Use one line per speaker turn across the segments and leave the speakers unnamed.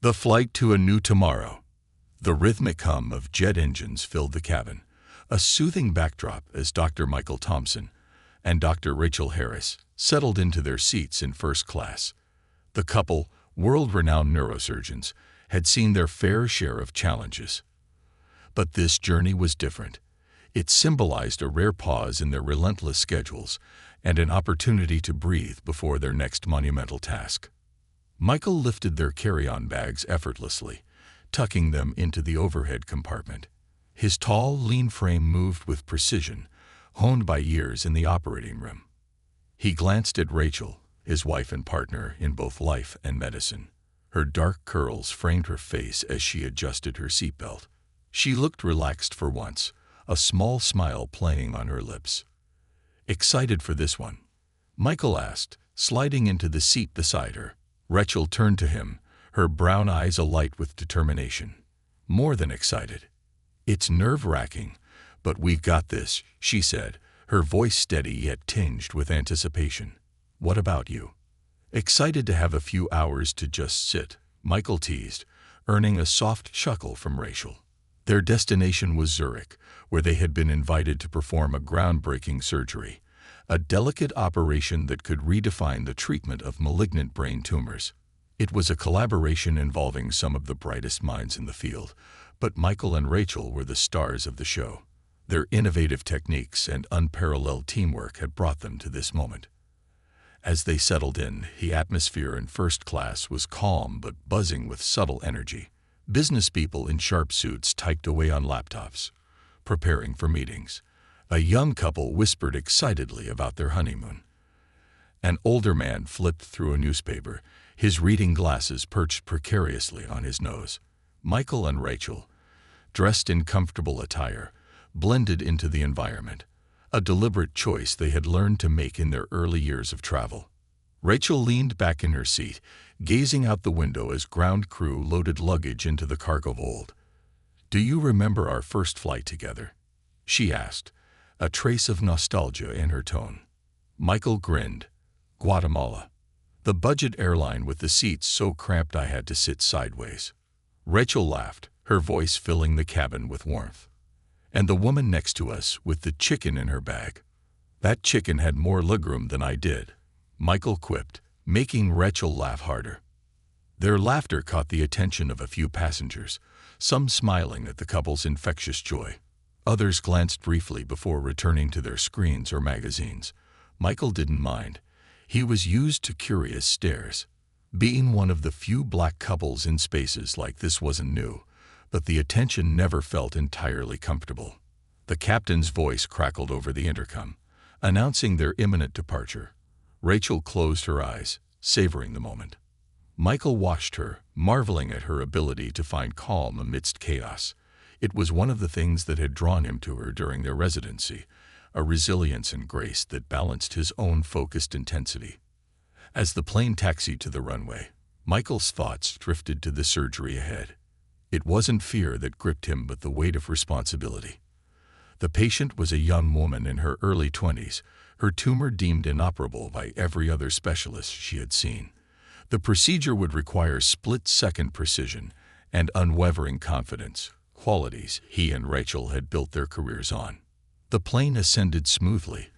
The flight to a new tomorrow. The rhythmic hum of jet engines filled the cabin, a soothing backdrop as Dr. Michael Thompson and Dr. Rachel Harris settled into their seats in first class. The couple, world-renowned neurosurgeons, had seen their fair share of challenges. But this journey was different. It symbolized a rare pause in their relentless schedules and an opportunity to breathe before their next monumental task. Michael lifted their carry-on bags effortlessly, tucking them into the overhead compartment. His tall, lean frame moved with precision, honed by years in the operating room. He glanced at Rachel, his wife and partner in both life and medicine. Her dark curls framed her face as she adjusted her seatbelt. She looked relaxed for once, a small smile playing on her lips. "Excited for this one?" Michael asked, sliding into the seat beside her. Rachel turned to him, her brown eyes alight with determination. "More than excited. It's nerve-wracking, but we've got this," she said, her voice steady yet tinged with anticipation. "What about you?" "Excited to have a few hours to just sit," Michael teased, earning a soft chuckle from Rachel. Their destination was Zurich, where they had been invited to perform a groundbreaking surgery, a delicate operation that could redefine the treatment of malignant brain tumors. It was a collaboration involving some of the brightest minds in the field, but Michael and Rachel were the stars of the show. Their innovative techniques and unparalleled teamwork had brought them to this moment. As they settled in, the atmosphere in first class was calm but buzzing with subtle energy. Business people in sharp suits typed away on laptops, preparing for meetings. A young couple whispered excitedly about their honeymoon. An older man flipped through a newspaper, his reading glasses perched precariously on his nose. Michael and Rachel, dressed in comfortable attire, blended into the environment, a deliberate choice they had learned to make in their early years of travel. Rachel leaned back in her seat, gazing out the window as ground crew loaded luggage into the cargo hold. "Do you remember our first flight together?" she asked, a trace of nostalgia in her tone. Michael grinned. "Guatemala. The budget airline with the seats so cramped I had to sit sideways." Rachel laughed, her voice filling the cabin with warmth. "And the woman next to us with the chicken in her bag. That chicken had more legroom than I did," Michael quipped, making Rachel laugh harder. Their laughter caught the attention of a few passengers, some smiling at the couple's infectious joy. Others glanced briefly before returning to their screens or magazines. Michael didn't mind. He was used to curious stares. Being one of the few black couples in spaces like this wasn't new, but the attention never felt entirely comfortable. The captain's voice crackled over the intercom, announcing their imminent departure. Rachel closed her eyes, savoring the moment. Michael watched her, marveling at her ability to find calm amidst chaos. It was one of the things that had drawn him to her during their residency, a resilience and grace that balanced his own focused intensity. As the plane taxied to the runway, Michael's thoughts drifted to the surgery ahead. It wasn't fear that gripped him but the weight of responsibility. The patient was a young woman in her early 20s, her tumor deemed inoperable by every other specialist she had seen. The procedure would require split-second precision and unwavering confidence, qualities he and Rachel had built their careers on. The plane ascended smoothly,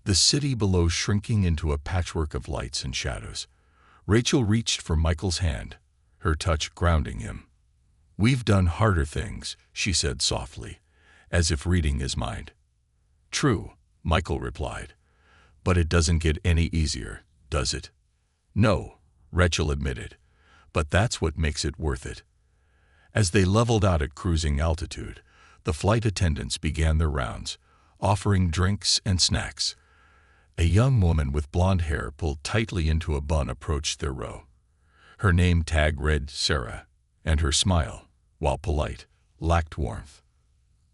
the city below shrinking into a patchwork of lights and shadows. Rachel reached for Michael's hand, her touch grounding him. "We've done harder things," she said softly, as if reading his mind. "True," Michael replied. "But it doesn't get any easier, does it?" "No," Rachel admitted, "but that's what makes it worth it." As they leveled out at cruising altitude, the flight attendants began their rounds, offering drinks and snacks. A young woman with blonde hair pulled tightly into a bun approached their row. Her name tag read Sarah, and her smile, while polite, lacked warmth.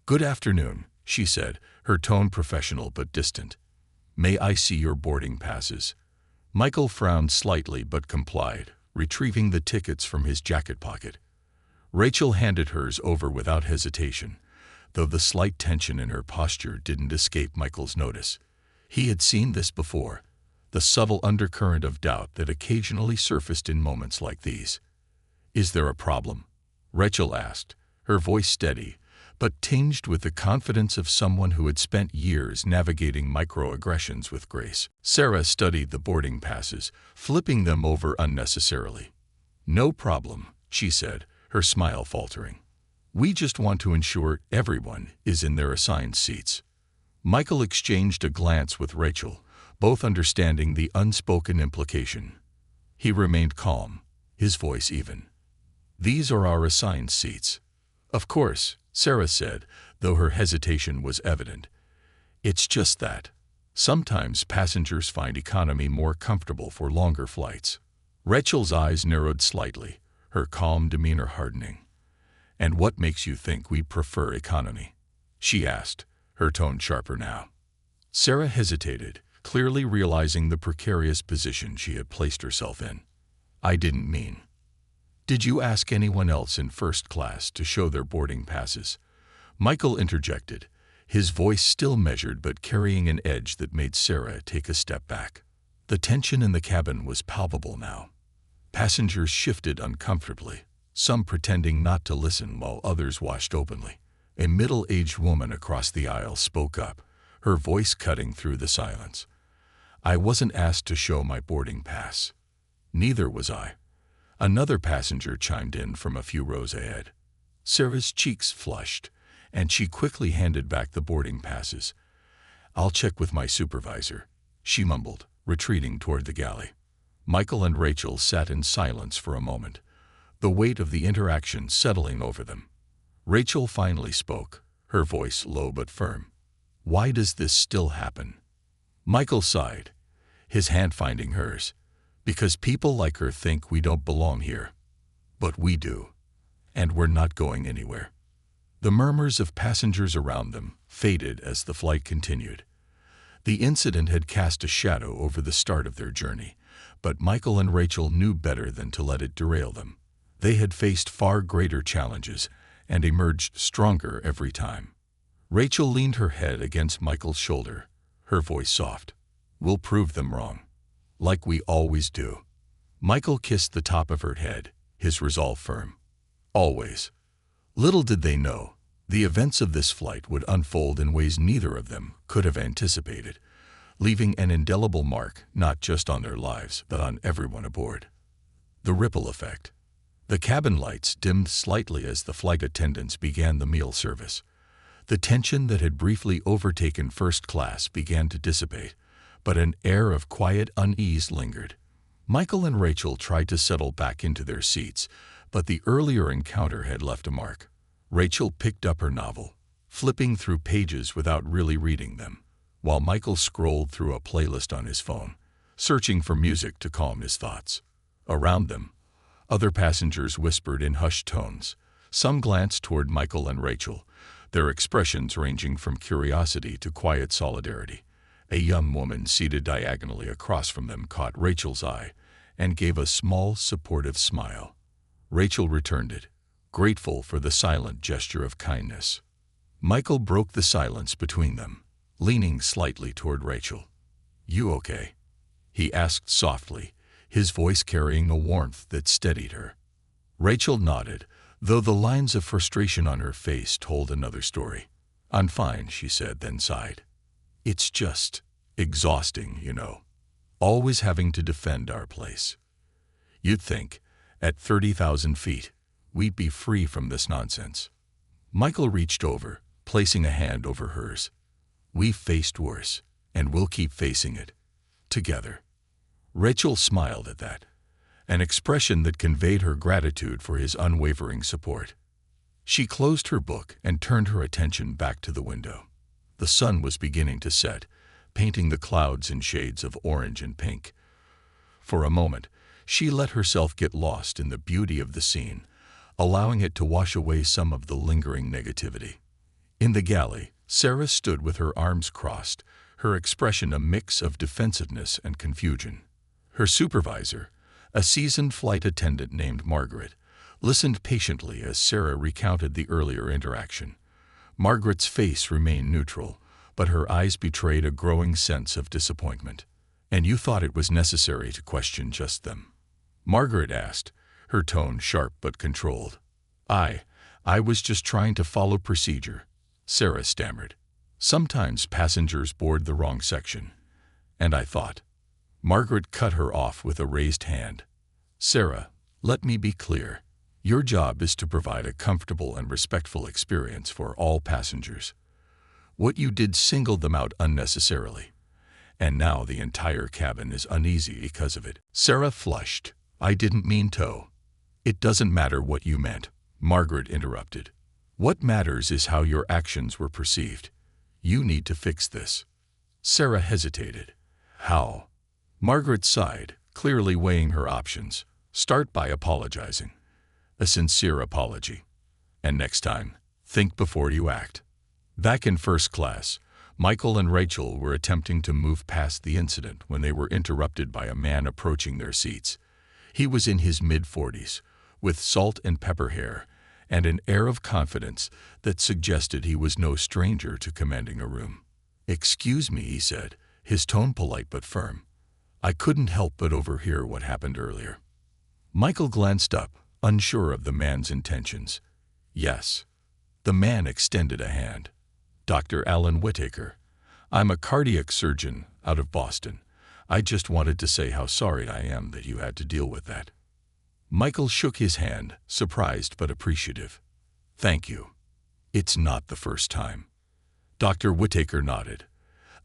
"Good afternoon," she said, her tone professional but distant. "May I see your boarding passes?" Michael frowned slightly but complied, retrieving the tickets from his jacket pocket. Rachel handed hers over without hesitation, though the slight tension in her posture didn't escape Michael's notice. He had seen this before, the subtle undercurrent of doubt that occasionally surfaced in moments like these. "Is there a problem?" Rachel asked, her voice steady, but tinged with the confidence of someone who had spent years navigating microaggressions with grace. Sarah studied the boarding passes, flipping them over unnecessarily. "No problem," she said, her smile faltering. "We just want to ensure everyone is in their assigned seats." Michael exchanged a glance with Rachel, both understanding the unspoken implication. He remained calm, his voice even. "These are our assigned seats." "Of course," Sarah said, though her hesitation was evident. "It's just that. Sometimes passengers find economy more comfortable for longer flights." Rachel's eyes narrowed slightly, her calm demeanor hardening. "And what makes you think we prefer economy?" she asked, her tone sharper now. Sarah hesitated, clearly realizing the precarious position she had placed herself in. "I didn't mean." "Did you ask anyone else in first class to show their boarding passes?" Michael interjected, his voice still measured but carrying an edge that made Sarah take a step back. The tension in the cabin was palpable now. Passengers shifted uncomfortably, some pretending not to listen while others watched openly. A middle-aged woman across the aisle spoke up, her voice cutting through the silence. "I wasn't asked to show my boarding pass." "Neither was I." Another passenger chimed in from a few rows ahead. Sarah's cheeks flushed, and she quickly handed back the boarding passes. "I'll check with my supervisor," she mumbled, retreating toward the galley. Michael and Rachel sat in silence for a moment, the weight of the interaction settling over them. Rachel finally spoke, her voice low but firm. "Why does this still happen?" Michael sighed, his hand finding hers. "Because people like her think we don't belong here. But we do. And we're not going anywhere." The murmurs of passengers around them faded as the flight continued. The incident had cast a shadow over the start of their journey, but Michael and Rachel knew better than to let it derail them. They had faced far greater challenges and emerged stronger every time. Rachel leaned her head against Michael's shoulder, her voice soft. "We'll prove them wrong. Like we always do." Michael kissed the top of her head, his resolve firm. "Always." Little did they know, the events of this flight would unfold in ways neither of them could have anticipated, leaving an indelible mark not just on their lives but on everyone aboard. The ripple effect. The cabin lights dimmed slightly as the flight attendants began the meal service. The tension that had briefly overtaken first class began to dissipate, but an air of quiet unease lingered. Michael and Rachel tried to settle back into their seats, but the earlier encounter had left a mark. Rachel picked up her novel, flipping through pages without really reading them, while Michael scrolled through a playlist on his phone, searching for music to calm his thoughts. Around them, other passengers whispered in hushed tones. Some glanced toward Michael and Rachel, their expressions ranging from curiosity to quiet solidarity. A young woman seated diagonally across from them caught Rachel's eye and gave a small, supportive smile. Rachel returned it, grateful for the silent gesture of kindness. Michael broke the silence between them, leaning slightly toward Rachel. "You okay?" he asked softly, his voice carrying a warmth that steadied her. Rachel nodded, though the lines of frustration on her face told another story. "I'm fine," she said, then sighed. "It's just exhausting, you know. Always having to defend our place. You'd think, at 30,000 feet, we'd be free from this nonsense." Michael reached over, placing a hand over hers. "We've faced worse, and we'll keep facing it. Together." Rachel smiled at that, an expression that conveyed her gratitude for his unwavering support. She closed her book and turned her attention back to the window. The sun was beginning to set, painting the clouds in shades of orange and pink. For a moment, she let herself get lost in the beauty of the scene, allowing it to wash away some of the lingering negativity. In the galley, Sarah stood with her arms crossed, her expression a mix of defensiveness and confusion. Her supervisor, a seasoned flight attendant named Margaret, listened patiently as Sarah recounted the earlier interaction. Margaret's face remained neutral, but her eyes betrayed a growing sense of disappointment. "And you thought it was necessary to question just them?" Margaret asked, her tone sharp but controlled. I was just trying to follow procedure," Sarah stammered. "Sometimes passengers board the wrong section. And I thought." Margaret cut her off with a raised hand. "Sarah, let me be clear. Your job is to provide a comfortable and respectful experience for all passengers. What you did singled them out unnecessarily. And now the entire cabin is uneasy because of it." Sarah flushed. "I didn't mean to." "It doesn't matter what you meant," Margaret interrupted. "What matters is how your actions were perceived. You need to fix this." Sarah hesitated. "How?" Margaret sighed, clearly weighing her options. "Start by apologizing. A sincere apology. And next time, think before you act." Back in first class, Michael and Rachel were attempting to move past the incident when they were interrupted by a man approaching their seats. He was in his mid-40s, with salt and pepper hair, and an air of confidence that suggested he was no stranger to commanding a room. "Excuse me," he said, his tone polite but firm. "I couldn't help but overhear what happened earlier." Michael glanced up, unsure of the man's intentions. "Yes." The man extended a hand. "Dr. Alan Whittaker. I'm a cardiac surgeon out of Boston. I just wanted to say how sorry I am that you had to deal with that." Michael shook his hand, surprised but appreciative. "Thank you. It's not the first time." Dr. Whittaker nodded,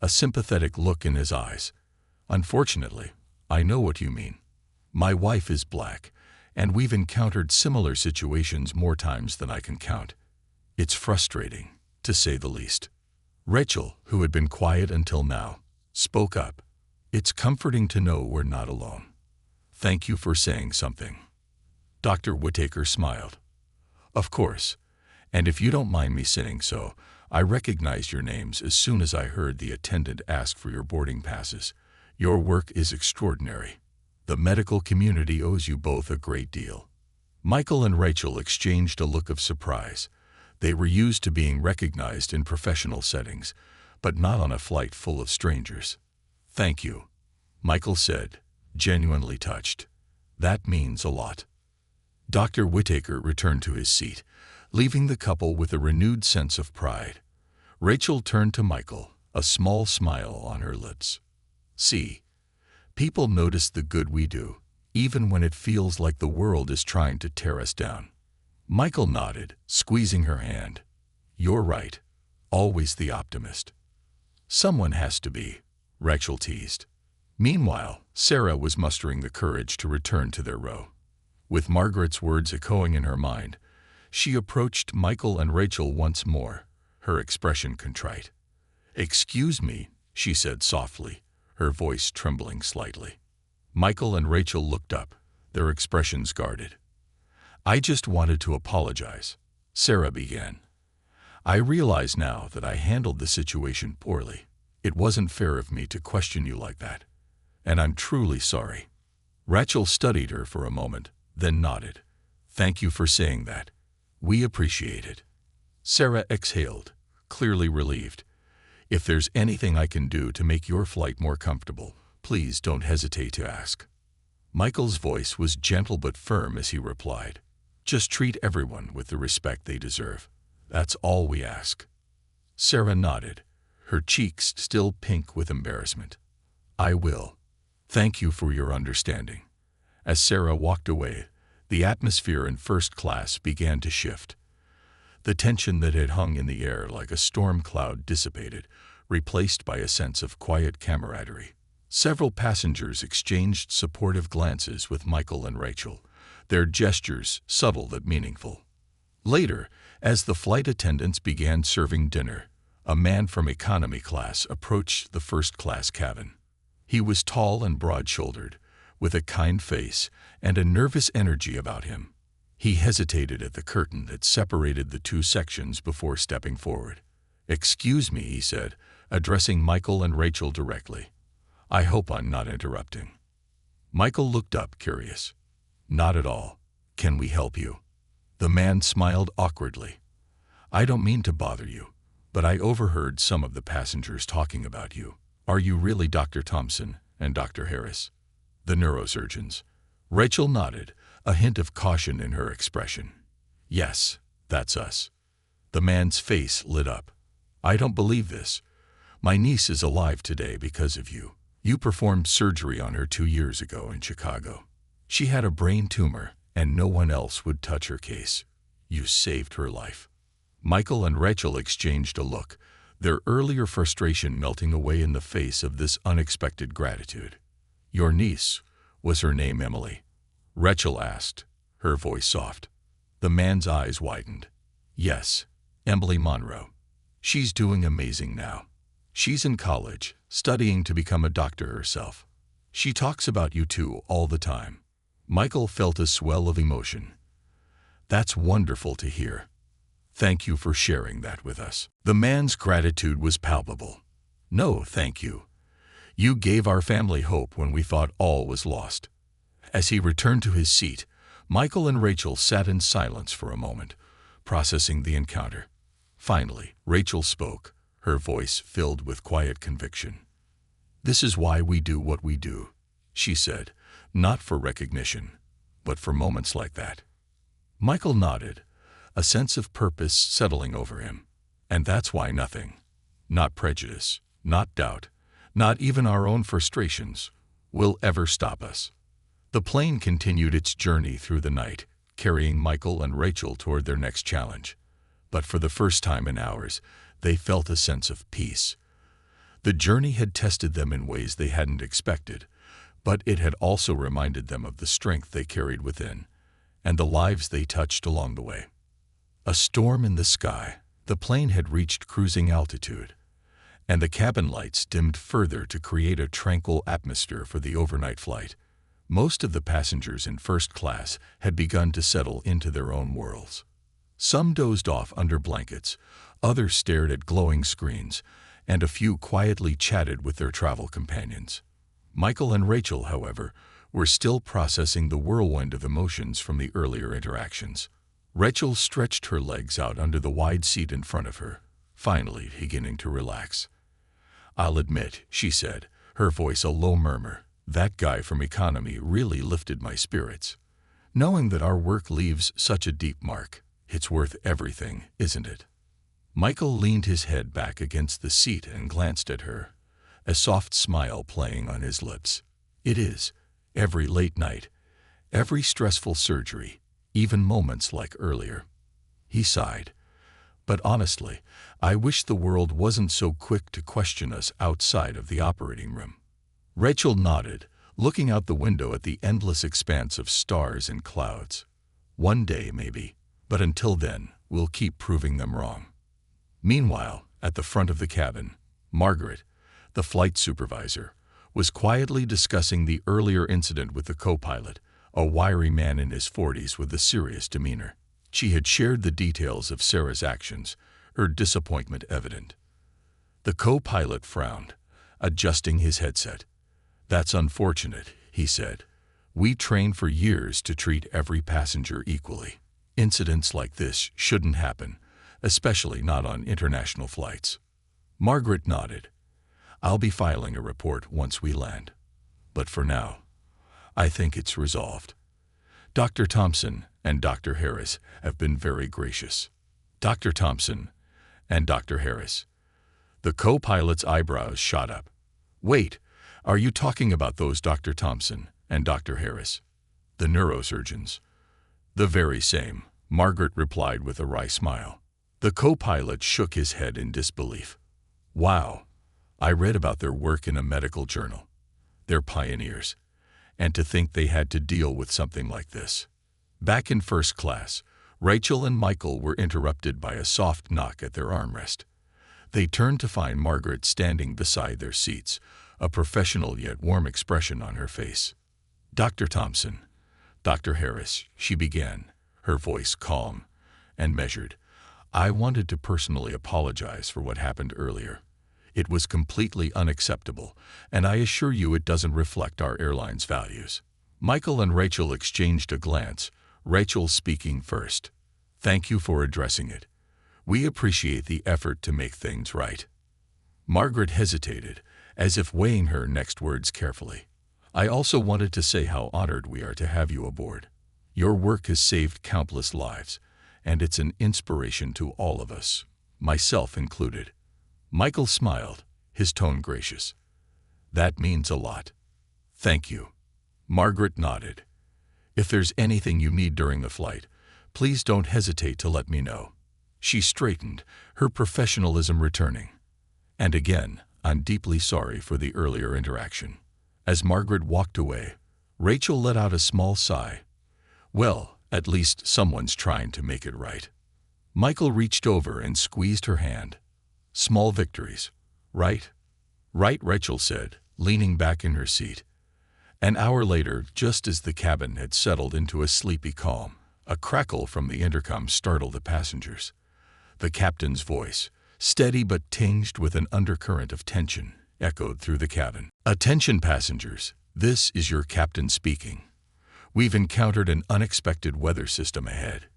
a sympathetic look in his eyes. "Unfortunately, I know what you mean. My wife is black, and we've encountered similar situations more times than I can count. It's frustrating, to say the least." Rachel, who had been quiet until now, spoke up. "It's comforting to know we're not alone. Thank you for saying something." Dr. Whittaker smiled. "Of course, and if you don't mind me saying so, I recognized your names as soon as I heard the attendant ask for your boarding passes. Your work is extraordinary. The medical community owes you both a great deal." Michael and Rachel exchanged a look of surprise. They were used to being recognized in professional settings, but not on a flight full of strangers. "Thank you," Michael said, genuinely touched. "That means a lot." Dr. Whittaker returned to his seat, leaving the couple with a renewed sense of pride. Rachel turned to Michael, a small smile on her lips. "See, people notice the good we do, even when it feels like the world is trying to tear us down." Michael nodded, squeezing her hand. "You're right. Always the optimist." "Someone has to be," Rachel teased. Meanwhile, Sarah was mustering the courage to return to their row. With Margaret's words echoing in her mind, she approached Michael and Rachel once more, her expression contrite. "Excuse me," she said softly, her voice trembling slightly. Michael and Rachel looked up, their expressions guarded. "I just wanted to apologize," Sarah began. "I realize now that I handled the situation poorly. It wasn't fair of me to question you like that. And I'm truly sorry." Rachel studied her for a moment, then nodded. "Thank you for saying that. We appreciate it." Sarah exhaled, clearly relieved. "If there's anything I can do to make your flight more comfortable, please don't hesitate to ask." Michael's voice was gentle but firm as he replied. "Just treat everyone with the respect they deserve. That's all we ask." Sarah nodded, her cheeks still pink with embarrassment. "I will. Thank you for your understanding." As Sarah walked away, the atmosphere in first class began to shift. The tension that had hung in the air like a storm cloud dissipated, replaced by a sense of quiet camaraderie. Several passengers exchanged supportive glances with Michael and Rachel, their gestures subtle but meaningful. Later, as the flight attendants began serving dinner, a man from economy class approached the first-class cabin. He was tall and broad-shouldered, with a kind face and a nervous energy about him. He hesitated at the curtain that separated the two sections before stepping forward. "Excuse me," he said, addressing Michael and Rachel directly. "I hope I'm not interrupting." Michael looked up, curious. "Not at all. Can we help you?" The man smiled awkwardly. "I don't mean to bother you, but I overheard some of the passengers talking about you. Are you really Dr. Thompson and Dr. Harris, the neurosurgeons?" Rachel nodded, a hint of caution in her expression. "Yes, that's us." The man's face lit up. "I don't believe this. My niece is alive today because of you. You performed surgery on her 2 years ago in Chicago. She had a brain tumor, and no one else would touch her case. You saved her life." Michael and Rachel exchanged a look, their earlier frustration melting away in the face of this unexpected gratitude. "Your niece, was her name Emily?" Rachel asked, her voice soft. The man's eyes widened. "Yes, Emily Monroe. She's doing amazing now. She's in college, studying to become a doctor herself. She talks about you two all the time." Michael felt a swell of emotion. "That's wonderful to hear. Thank you for sharing that with us." The man's gratitude was palpable. "No, thank you. You gave our family hope when we thought all was lost." As he returned to his seat, Michael and Rachel sat in silence for a moment, processing the encounter. Finally, Rachel spoke, her voice filled with quiet conviction. "This is why we do what we do," she said, "not for recognition, but for moments like that." Michael nodded, a sense of purpose settling over him. "And that's why nothing, not prejudice, not doubt, not even our own frustrations, will ever stop us." The plane continued its journey through the night, carrying Michael and Rachel toward their next challenge. But for the first time in hours, they felt a sense of peace. The journey had tested them in ways they hadn't expected, but it had also reminded them of the strength they carried within, and the lives they touched along the way. A storm in the sky, the plane had reached cruising altitude, and the cabin lights dimmed further to create a tranquil atmosphere for the overnight flight. Most of the passengers in first class had begun to settle into their own worlds. Some dozed off under blankets, others stared at glowing screens, and a few quietly chatted with their travel companions. Michael and Rachel, however, were still processing the whirlwind of emotions from the earlier interactions. Rachel stretched her legs out under the wide seat in front of her, finally beginning to relax. "I'll admit," she said, her voice a low murmur, "that guy from economy really lifted my spirits. Knowing that our work leaves such a deep mark, it's worth everything, isn't it?" Michael leaned his head back against the seat and glanced at her, a soft smile playing on his lips. "It is. Every late night, every stressful surgery, even moments like earlier." He sighed. "But honestly, I wish the world wasn't so quick to question us outside of the operating room." Rachel nodded, looking out the window at the endless expanse of stars and clouds. "One day, maybe, but until then, we'll keep proving them wrong." Meanwhile, at the front of the cabin, Margaret, the flight supervisor, was quietly discussing the earlier incident with the co-pilot, a wiry man in his 40s with a serious demeanor. She had shared the details of Sarah's actions, her disappointment evident. The co-pilot frowned, adjusting his headset. "That's unfortunate," he said. "We trained for years to treat every passenger equally. Incidents like this shouldn't happen, especially not on international flights." Margaret nodded. "I'll be filing a report once we land. But for now, I think it's resolved. Dr. Thompson and Dr. Harris have been very gracious." "Dr. Thompson and Dr. Harris." The co-pilot's eyebrows shot up. "Wait, are you talking about those Dr. Thompson and Dr. Harris? The neurosurgeons?" "The very same," Margaret replied with a wry smile. The co-pilot shook his head in disbelief. "Wow, I read about their work in a medical journal. They're pioneers. And to think they had to deal with something like this." Back in first class, Rachel and Michael were interrupted by a soft knock at their armrest. They turned to find Margaret standing beside their seats, a professional yet warm expression on her face. "Dr. Thompson, Dr. Harris," she began, her voice calm and measured, "I wanted to personally apologize for what happened earlier. It was completely unacceptable, and I assure you it doesn't reflect our airline's values." Michael and Rachel exchanged a glance, Rachel speaking first. "Thank you for addressing it. We appreciate the effort to make things right." Margaret hesitated, as if weighing her next words carefully. "I also wanted to say how honored we are to have you aboard. Your work has saved countless lives, and it's an inspiration to all of us, myself included." Michael smiled, his tone gracious. "That means a lot." "Thank you." Margaret nodded. "If there's anything you need during the flight, please don't hesitate to let me know." She straightened, her professionalism returning. "And again, I'm deeply sorry for the earlier interaction." As Margaret walked away, Rachel let out a small sigh. Well, at least someone's trying to make it right. Michael reached over and squeezed her hand. "Small victories, right?" "Right," Rachel said, leaning back in her seat. An hour later, just as the cabin had settled into a sleepy calm, a crackle from the intercom startled the passengers. The captain's voice, steady but tinged with an undercurrent of tension, echoed through the cabin. "Attention passengers, this is your captain speaking. We've encountered an unexpected weather system ahead.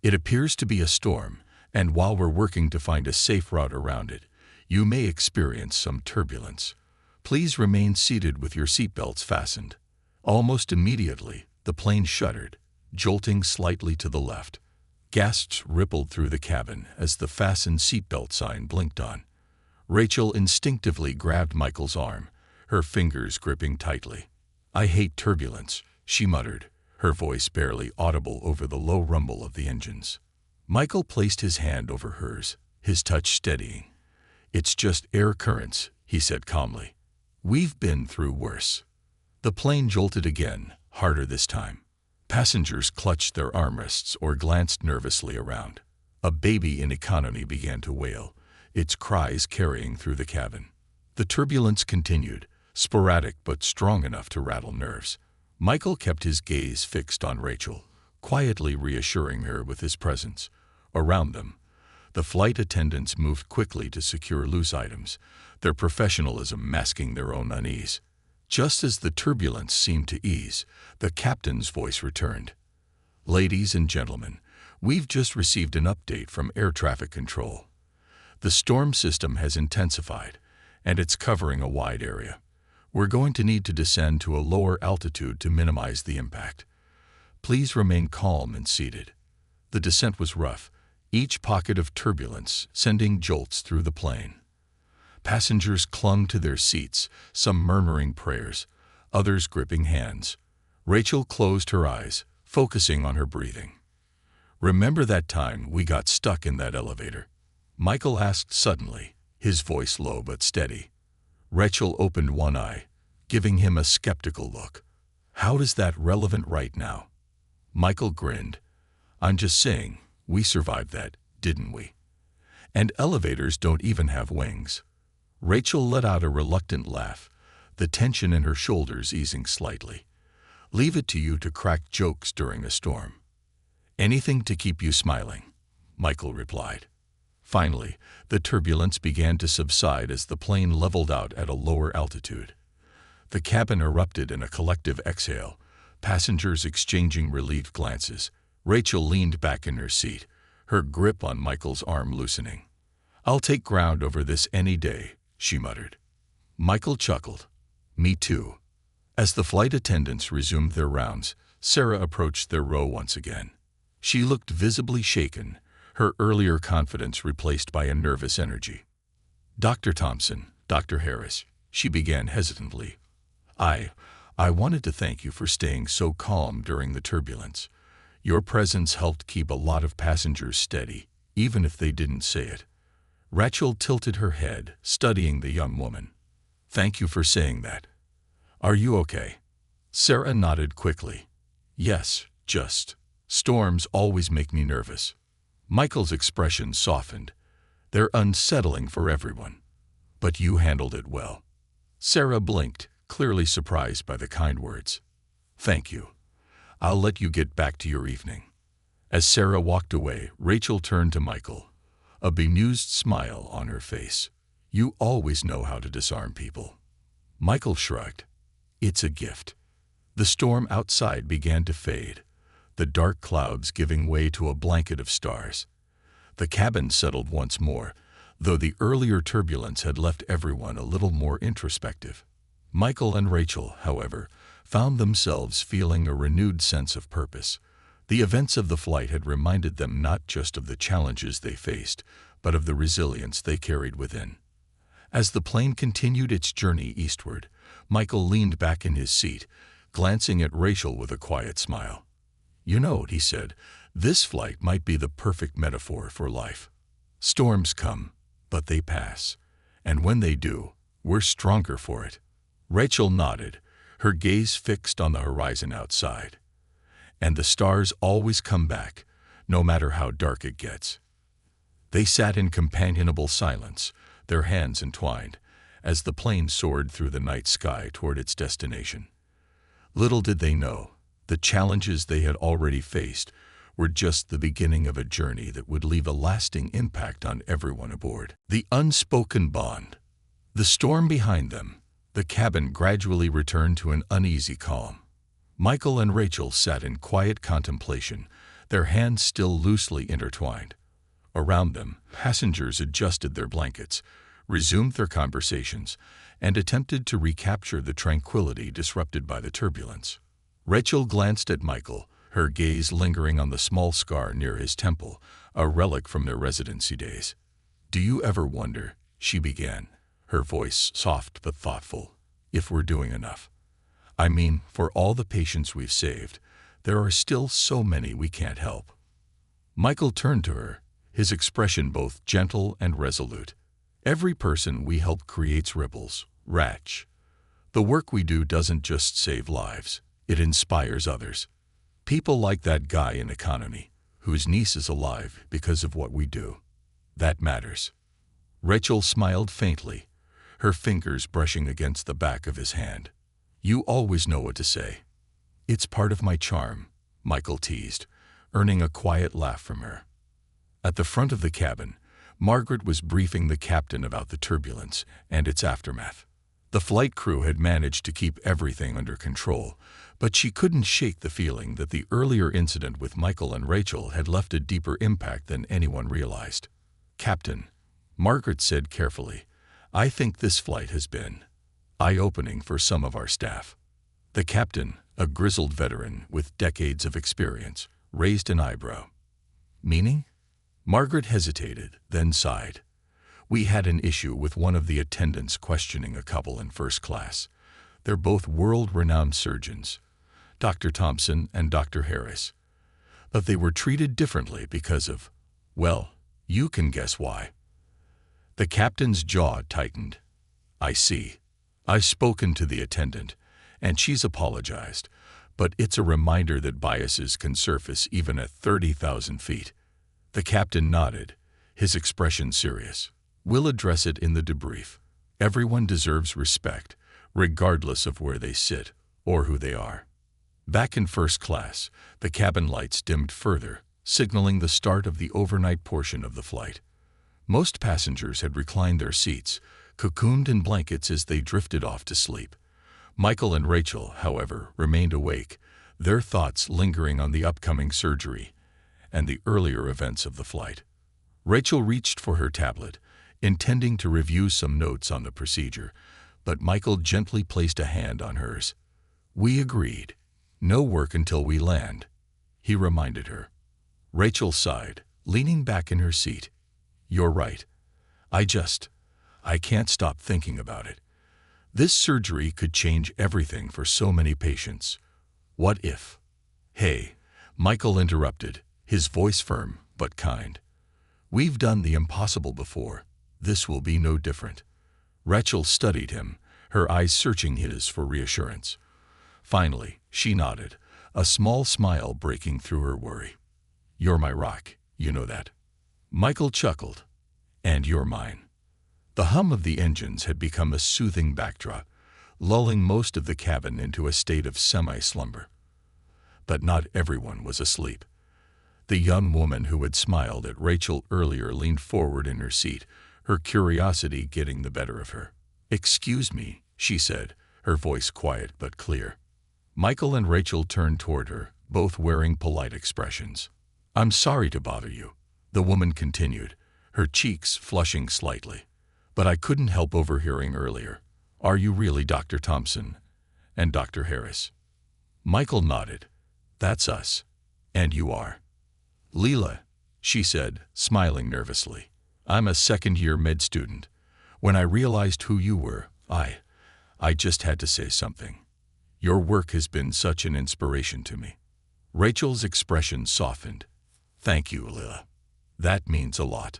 It appears to be a storm, and while we're working to find a safe route around it, you may experience some turbulence. Please remain seated with your seatbelts fastened." Almost immediately, the plane shuddered, jolting slightly to the left. Gasps rippled through the cabin as the fasten seatbelt sign blinked on. Rachel instinctively grabbed Michael's arm, her fingers gripping tightly. "I hate turbulence," she muttered, her voice barely audible over the low rumble of the engines. Michael placed his hand over hers, his touch steadying. "It's just air currents," he said calmly. "We've been through worse." The plane jolted again, harder this time. Passengers clutched their armrests or glanced nervously around. A baby in economy began to wail, its cries carrying through the cabin. The turbulence continued, sporadic but strong enough to rattle nerves. Michael kept his gaze fixed on Rachel, quietly reassuring her with his presence. Around them, the flight attendants moved quickly to secure loose items, their professionalism masking their own unease. Just as the turbulence seemed to ease, the captain's voice returned. "Ladies and gentlemen, we've just received an update from air traffic control. The storm system has intensified, and it's covering a wide area. We're going to need to descend to a lower altitude to minimize the impact. Please remain calm and seated." The descent was rough, each pocket of turbulence sending jolts through the plane. Passengers clung to their seats, some murmuring prayers, others gripping hands. Rachel closed her eyes, focusing on her breathing. "Remember that time we got stuck in that elevator?" Michael asked suddenly, his voice low but steady. Rachel opened one eye, giving him a skeptical look. "How is that relevant right now?" Michael grinned. "I'm just saying, we survived that, didn't we? And elevators don't even have wings." Rachel let out a reluctant laugh, the tension in her shoulders easing slightly. "Leave it to you to crack jokes during a storm." "Anything to keep you smiling," Michael replied. Finally, the turbulence began to subside as the plane leveled out at a lower altitude. The cabin erupted in a collective exhale, passengers exchanging relieved glances. Rachel leaned back in her seat, her grip on Michael's arm loosening. "I'll take ground over this any day," she muttered. Michael chuckled. "Me too." As the flight attendants resumed their rounds, Sarah approached their row once again. She looked visibly shaken, her earlier confidence replaced by a nervous energy. "Dr. Thompson, Dr. Harris," she began hesitantly. I wanted to thank you for staying so calm during the turbulence. Your presence helped keep a lot of passengers steady, even if they didn't say it." Rachel tilted her head, studying the young woman. "Thank you for saying that. Are you okay?" Sarah nodded quickly. "Yes, just. Storms always make me nervous." Michael's expression softened. "They're unsettling for everyone. But you handled it well." Sarah blinked, clearly surprised by the kind words. "Thank you. I'll let you get back to your evening." As Sarah walked away, Rachel turned to Michael, a bemused smile on her face. "You always know how to disarm people." Michael shrugged. "It's a gift." The storm outside began to fade, the dark clouds giving way to a blanket of stars. The cabin settled once more, though the earlier turbulence had left everyone a little more introspective. Michael and Rachel, however, found themselves feeling a renewed sense of purpose. The events of the flight had reminded them not just of the challenges they faced, but of the resilience they carried within. As the plane continued its journey eastward, Michael leaned back in his seat, glancing at Rachel with a quiet smile. "You know," he said, "this flight might be the perfect metaphor for life. Storms come, but they pass. And when they do, we're stronger for it." Rachel nodded, her gaze fixed on the horizon outside. "And the stars always come back, no matter how dark it gets." They sat in companionable silence, their hands entwined, as the plane soared through the night sky toward its destination. Little did they know, the challenges they had already faced were just the beginning of a journey that would leave a lasting impact on everyone aboard. The unspoken bond. The storm behind them, the cabin gradually returned to an uneasy calm. Michael and Rachel sat in quiet contemplation, their hands still loosely intertwined. Around them, passengers adjusted their blankets, resumed their conversations, and attempted to recapture the tranquility disrupted by the turbulence. Rachel glanced at Michael, her gaze lingering on the small scar near his temple, a relic from their residency days. "Do you ever wonder," she began, her voice soft but thoughtful, "if we're doing enough? I mean, for all the patients we've saved, there are still so many we can't help." Michael turned to her, his expression both gentle and resolute. "Every person we help creates ripples, Rach. The work we do doesn't just save lives, it inspires others. People like that guy in economy, whose niece is alive because of what we do. That matters." Rachel smiled faintly, her fingers brushing against the back of his hand. "You always know what to say." "It's part of my charm," Michael teased, earning a quiet laugh from her. At the front of the cabin, Margaret was briefing the captain about the turbulence and its aftermath. The flight crew had managed to keep everything under control, but she couldn't shake the feeling that the earlier incident with Michael and Rachel had left a deeper impact than anyone realized. "Captain," Margaret said carefully, "I think this flight has been eye-opening for some of our staff." The captain, a grizzled veteran with decades of experience, raised an eyebrow. "Meaning?" Margaret hesitated, then sighed. "We had an issue with one of the attendants questioning a couple in first class. They're both world-renowned surgeons, Dr. Thompson and Dr. Harris. But they were treated differently because of, well, you can guess why." The captain's jaw tightened. "I see. I've spoken to the attendant, and she's apologized, but it's a reminder that biases can surface even at 30,000 feet. The captain nodded, his expression serious. "We'll address it in the debrief. Everyone deserves respect, regardless of where they sit or who they are." Back in first class, the cabin lights dimmed further, signaling the start of the overnight portion of the flight. Most passengers had reclined their seats, cocooned in blankets as they drifted off to sleep. Michael and Rachel, however, remained awake, their thoughts lingering on the upcoming surgery and the earlier events of the flight. Rachel reached for her tablet, intending to review some notes on the procedure, but Michael gently placed a hand on hers. "We agreed. No work until we land," he reminded her. Rachel sighed, leaning back in her seat. "You're right. I can't stop thinking about it. This surgery could change everything for so many patients. What if—" "Hey," Michael interrupted, his voice firm but kind. "We've done the impossible before. This will be no different." Rachel studied him, her eyes searching his for reassurance. Finally, she nodded, a small smile breaking through her worry. "You're my rock, you know that." Michael chuckled. "And you're mine." The hum of the engines had become a soothing backdrop, lulling most of the cabin into a state of semi-slumber. But not everyone was asleep. The young woman who had smiled at Rachel earlier leaned forward in her seat, her curiosity getting the better of her. "Excuse me," she said, her voice quiet but clear. Michael and Rachel turned toward her, both wearing polite expressions. "I'm sorry to bother you," the woman continued, her cheeks flushing slightly. "But I couldn't help overhearing earlier. Are you really Dr. Thompson and Dr. Harris?" Michael nodded. "That's us. And you are? Leela, she said, smiling nervously. I'm a second-year med student. When I realized who you were, I just had to say something. Your work has been such an inspiration to me. Rachel's expression softened. Thank you, Leela. That means a lot.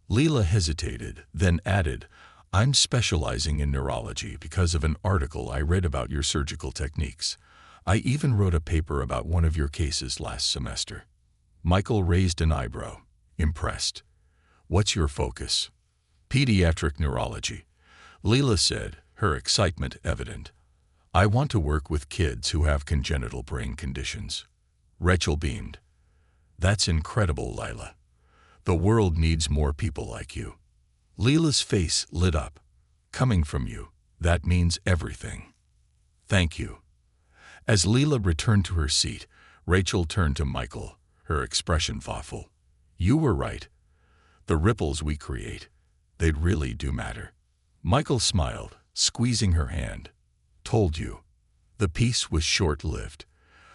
Leela hesitated, then added, I'm specializing in neurology because of an article I read about your surgical techniques. I even wrote a paper about one of your cases last semester. Michael raised an eyebrow, impressed. What's your focus? Pediatric neurology. Leela said, her excitement evident. I want to work with kids who have congenital brain conditions. Rachel beamed. That's incredible, Leela. The world needs more people like you. Leela's face lit up. Coming from you, that means everything. Thank you. As Leela returned to her seat, Rachel turned to Michael, her expression thoughtful. You were right. The ripples we create, they really do matter. Michael smiled, squeezing her hand. Told you. The peace was short-lived.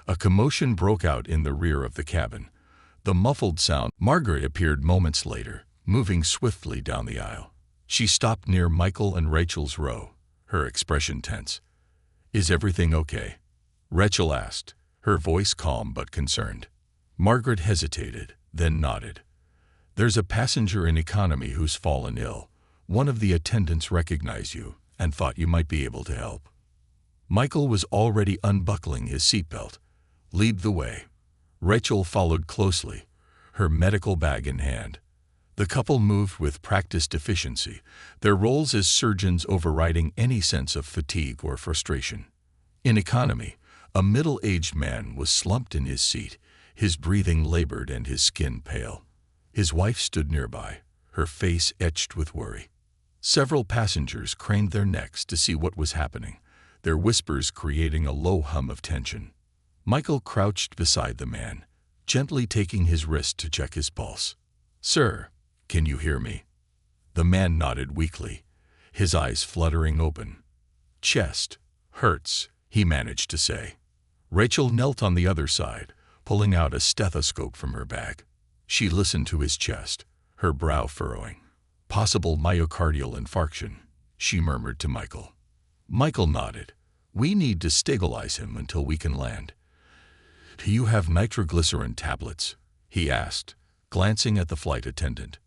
A commotion broke out in the rear of the cabin. The muffled sound. Margaret appeared moments later, moving swiftly down the aisle. She stopped near Michael and Rachel's row, her expression tense. Is everything okay? Rachel asked, her voice calm but concerned. Margaret hesitated, then nodded. There's a passenger in economy who's fallen ill. One of the attendants recognized you and thought you might be able to help. Michael was already unbuckling his seatbelt. Lead the way. Rachel followed closely, her medical bag in hand. The couple moved with practiced efficiency, their roles as surgeons overriding any sense of fatigue or frustration. In economy, a middle-aged man was slumped in his seat, his breathing labored and his skin pale. His wife stood nearby, her face etched with worry. Several passengers craned their necks to see what was happening, their whispers creating a low hum of tension. Michael crouched beside the man, gently taking his wrist to check his pulse. Sir, can you hear me? The man nodded weakly, his eyes fluttering open. Chest hurts, he managed to say. Rachel knelt on the other side, pulling out a stethoscope from her bag. She listened to his chest, her brow furrowing. Possible myocardial infarction, she murmured to Michael. Michael nodded. We need to stabilize him until we can land. Do you have nitroglycerin tablets? He asked, glancing at the flight attendant.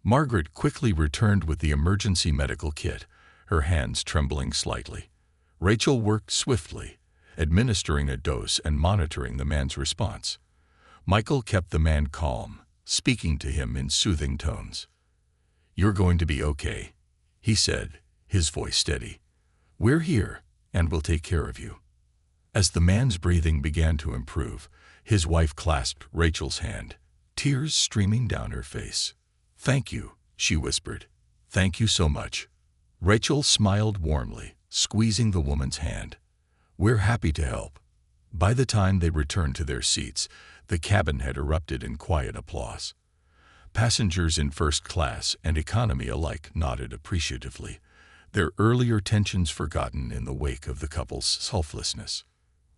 Margaret quickly returned with the emergency medical kit, her hands trembling slightly. Rachel worked swiftly, administering a dose and monitoring the man's response. Michael kept the man calm, speaking to him in soothing tones. You're going to be okay, he said, his voice steady. We're here, and we'll take care of you. As the man's breathing began to improve, his wife clasped Rachel's hand, tears streaming down her face. Thank you, she whispered. Thank you so much. Rachel smiled warmly, squeezing the woman's hand. We're happy to help. By the time they returned to their seats, the cabin had erupted in quiet applause. Passengers in first class and economy alike nodded appreciatively, their earlier tensions forgotten in the wake of the couple's selflessness.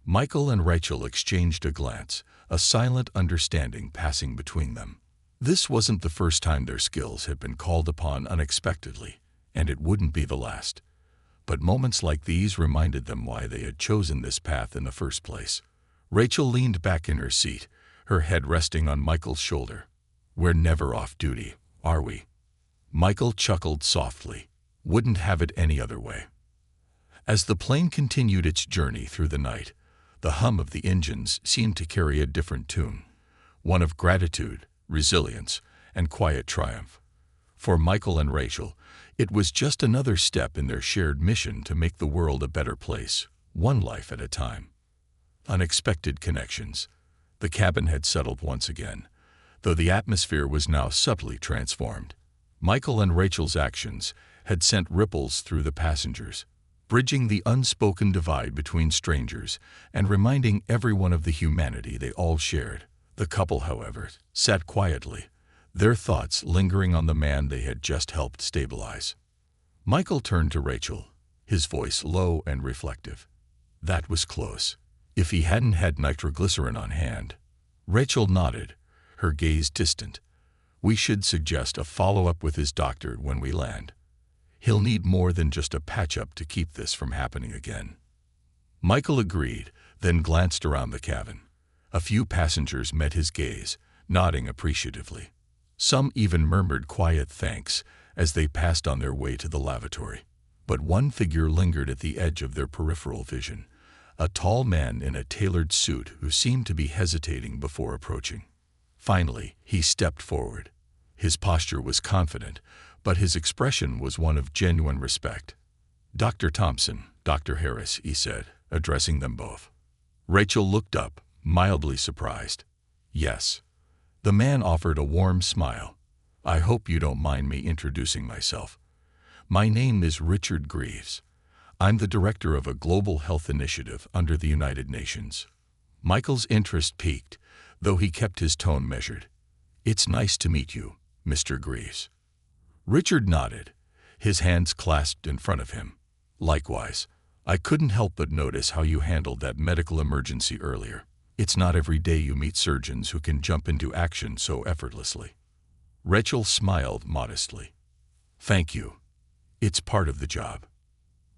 Michael and Rachel exchanged a glance, a silent understanding passing between them. This wasn't the first time their skills had been called upon unexpectedly, and it wouldn't be the last. But moments like these reminded them why they had chosen this path in the first place. Rachel leaned back in her seat, her head resting on Michael's shoulder. We're never off duty, are we? Michael chuckled softly. Wouldn't have it any other way. As the plane continued its journey through the night, the hum of the engines seemed to carry a different tune, one of gratitude, resilience, and quiet triumph. For Michael and Rachel, it was just another step in their shared mission to make the world a better place, one life at a time. Unexpected connections. The cabin had settled once again, though the atmosphere was now subtly transformed. Michael and Rachel's actions had sent ripples through the passengers, bridging the unspoken divide between strangers and reminding everyone of the humanity they all shared. The couple, however, sat quietly, their thoughts lingering on the man they had just helped stabilize. Michael turned to Rachel, his voice low and reflective. That was close. If he hadn't had nitroglycerin on hand, Rachel nodded, her gaze distant. We should suggest a follow-up with his doctor when we land. He'll need more than just a patch-up to keep this from happening again. Michael agreed, then glanced around the cabin. A few passengers met his gaze, nodding appreciatively. Some even murmured quiet thanks as they passed on their way to the lavatory. But one figure lingered at the edge of their peripheral vision, a tall man in a tailored suit who seemed to be hesitating before approaching. Finally, he stepped forward. His posture was confident, but his expression was one of genuine respect. "Dr. Thompson, Dr. Harris," he said, addressing them both. Rachel looked up, mildly surprised. "Yes." The man offered a warm smile. "I hope you don't mind me introducing myself. My name is Richard Greaves. I'm the director of a global health initiative under the United Nations." Michael's interest piqued, though he kept his tone measured. "It's nice to meet you, Mr. Greaves." Richard nodded, his hands clasped in front of him. "Likewise, I couldn't help but notice how you handled that medical emergency earlier. It's not every day you meet surgeons who can jump into action so effortlessly." Rachel smiled modestly. "Thank you. It's part of the job."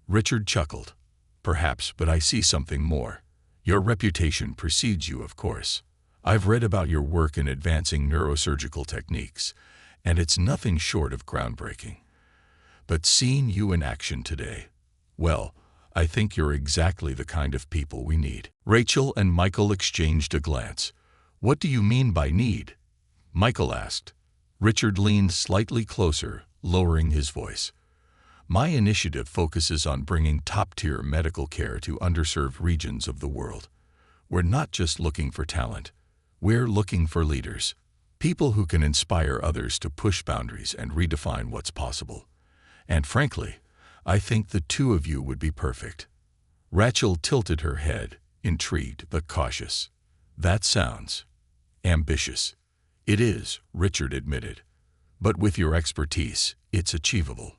Richard chuckled. "Perhaps, but I see something more. Your reputation precedes you, of course. I've read about your work in advancing neurosurgical techniques, and it's nothing short of groundbreaking. But seeing you in action today, well, I think you're exactly the kind of people we need." Rachel and Michael exchanged a glance. "What do you mean by need?" Michael asked. Richard leaned slightly closer, lowering his voice. "My initiative focuses on bringing top-tier medical care to underserved regions of the world. We're not just looking for talent. We're looking for leaders, people who can inspire others to push boundaries and redefine what's possible. And frankly, I think the two of you would be perfect." Rachel tilted her head, intrigued but cautious. "That sounds ambitious." "It is," Richard admitted. "But with your expertise, it's achievable.